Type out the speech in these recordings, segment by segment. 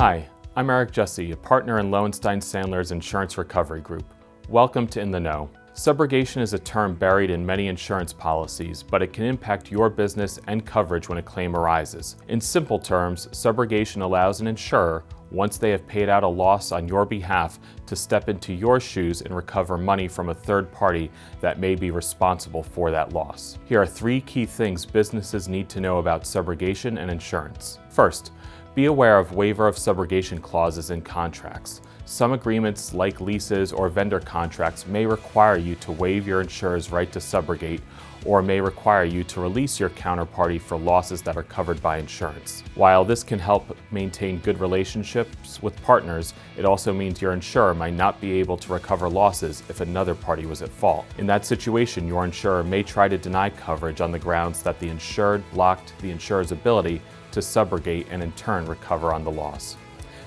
Hi, I'm Eric Jesse, a partner in Lowenstein Sandler's Insurance Recovery Group. Welcome to In the Know. Subrogation is a term buried in many insurance policies, but it can impact your business and coverage when a claim arises. In simple terms, subrogation allows an insurer, once they have paid out a loss on your behalf, to step into your shoes and recover money from a third party that may be responsible for that loss. Here are 3 key things businesses need to know about subrogation and insurance. First, be aware of waiver of subrogation clauses in contracts. Some agreements, like leases or vendor contracts, may require you to waive your insurer's right to subrogate, or may require you to release your counterparty for losses that are covered by insurance. While this can help maintain good relationships with partners, it also means your insurer might not be able to recover losses if another party was at fault. In that situation, your insurer may try to deny coverage on the grounds that the insured blocked the insurer's ability to subrogate and in turn recover on the loss.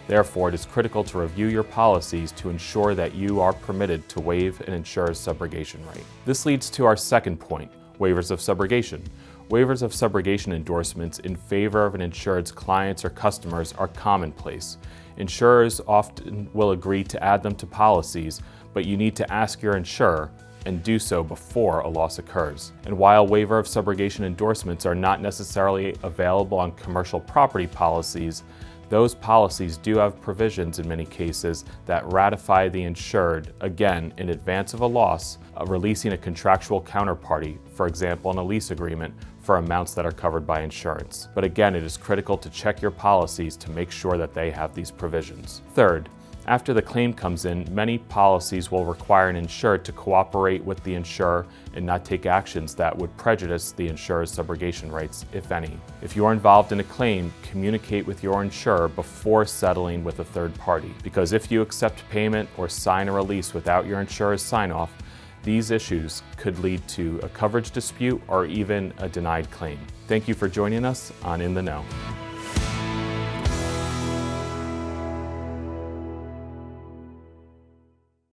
Therefore, it is critical to review your policies to ensure that you are permitted to waive an insurer's subrogation right. This leads to our second point, waivers of subrogation. Waivers of subrogation endorsements in favor of an insured's clients or customers are commonplace. Insurers often will agree to add them to policies, but you need to ask your insurer and do so before a loss occurs. And while waiver of subrogation endorsements are not necessarily available on commercial property policies, those policies do have provisions in many cases that ratify the insured, again, in advance of a loss, releasing a contractual counterparty, for example in a lease agreement, for amounts that are covered by insurance. But again, it is critical to check your policies to make sure that they have these provisions. Third, after the claim comes in, many policies will require an insured to cooperate with the insurer and not take actions that would prejudice the insurer's subrogation rights, if any. If you are involved in a claim, communicate with your insurer before settling with a third party, because if you accept payment or sign a release without your insurer's sign-off, these issues could lead to a coverage dispute or even a denied claim. Thank you for joining us on In the Know.